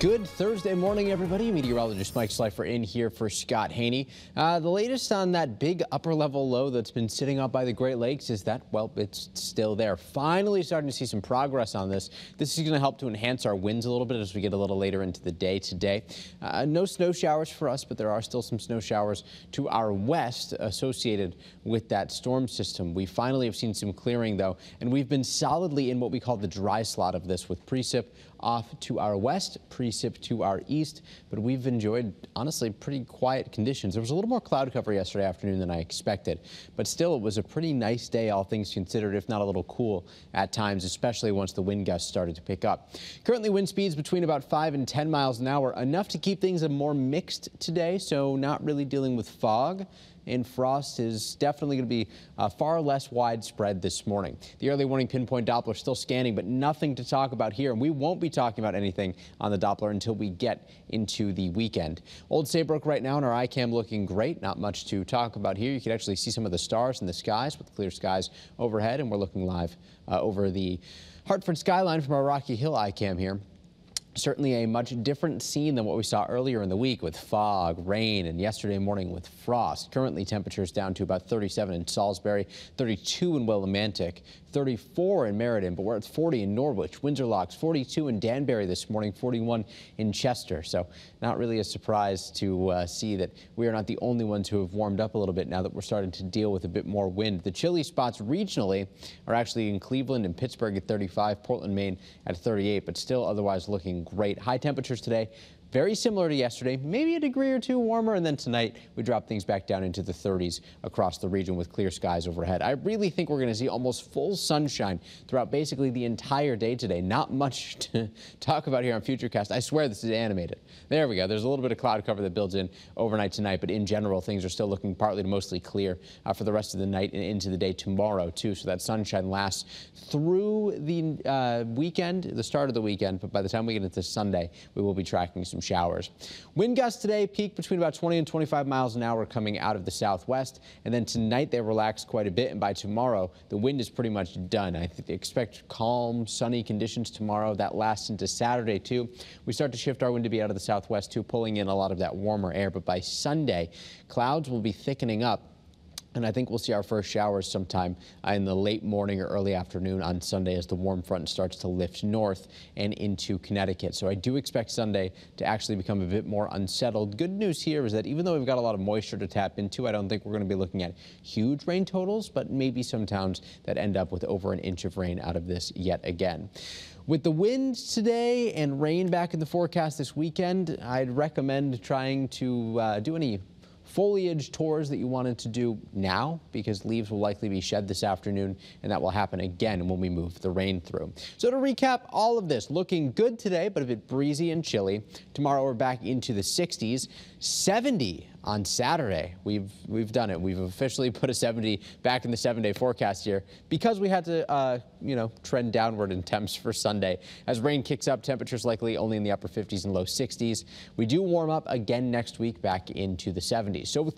Good Thursday morning, everybody. Meteorologist Mike Slifer in here for Scott Haney. The latest on that big upper level low that's been sitting up by the Great Lakes is that, well, it's still there. Finally starting to see some progress on this. This is going to help to enhance our winds a little bit as we get a little later into the day today. No snow showers for us, but there are still some snow showers to our west associated with that storm system. We finally have seen some clearing, though, and we've been solidly in what we call the dry slot of this, with precip off to our west, precip to our east, but we've enjoyed, honestly, pretty quiet conditions. There was a little more cloud cover yesterday afternoon than I expected, but still it was a pretty nice day, all things considered, if not a little cool at times, especially once the wind gusts started to pick up. Currently, wind speeds between about 5 and 10 miles an hour, enough to keep things more mixed today, so not really dealing with fog. And frost is definitely going to be far less widespread this morning. The early warning pinpoint Doppler still scanning, but nothing to talk about here. And we won't be talking about anything on the Doppler until we get into the weekend. Old Saybrook right now in our iCam looking great. Not much to talk about here. You can actually see some of the stars in the skies with clear skies overhead. And we're looking live over the Hartford skyline from our Rocky Hill iCam here. Certainly a much different scene than what we saw earlier in the week with fog, rain, and yesterday morning with frost. Currently temperatures down to about 37 in Salisbury, 32 in Willimantic, 34 in Meriden, but we're at 40 in Norwich, Windsor Locks, 42 in Danbury this morning, 41 in Chester. So not really a surprise to see that we are not the only ones who have warmed up a little bit now that we're starting to deal with a bit more wind. The chilly spots regionally are actually in Cleveland and Pittsburgh at 35, Portland, Maine at 38, but still otherwise looking great. High temperatures today, very similar to yesterday, maybe a degree or two warmer, and then tonight we drop things back down into the 30s across the region with clear skies overhead. I really think we're going to see almost full sunshine throughout basically the entire day today. Not much to talk about here on Futurecast. I swear this is animated. There we go. There's a little bit of cloud cover that builds in overnight tonight, but in general, things are still looking partly to mostly clear for the rest of the night and into the day tomorrow, too. So that sunshine lasts through the weekend, the start of the weekend, but by the time we get into Sunday, we will be tracking some showers. Wind gusts today peak between about 20 and 25 miles an hour coming out of the southwest, and then tonight they relax quite a bit, and by tomorrow the wind is pretty much done. I expect calm, sunny conditions tomorrow. That lasts into Saturday too. We start to shift our wind to be out of the southwest too, pulling in a lot of that warmer air, but by Sunday clouds will be thickening up. And I think we'll see our first showers sometime in the late morning or early afternoon on Sunday as the warm front starts to lift north and into Connecticut. So I do expect Sunday to actually become a bit more unsettled. Good news here is that even though we've got a lot of moisture to tap into, I don't think we're going to be looking at huge rain totals, but maybe some towns that end up with over an inch of rain out of this yet again. With the winds today and rain back in the forecast this weekend, I'd recommend trying to do any foliage tours that you wanted to do now, because leaves will likely be shed this afternoon, and that will happen again when we move the rain through. So to recap all of this, looking good today, but a bit breezy and chilly. Tomorrow we're back into the 60s, 70 on Saturday. We've done it. We've officially put a 70 back in the 7-day forecast here because we had to, trend downward in temps for Sunday. As rain kicks up, temperatures likely only in the upper 50s and low 60s. We do warm up again next week back into the 70s. So with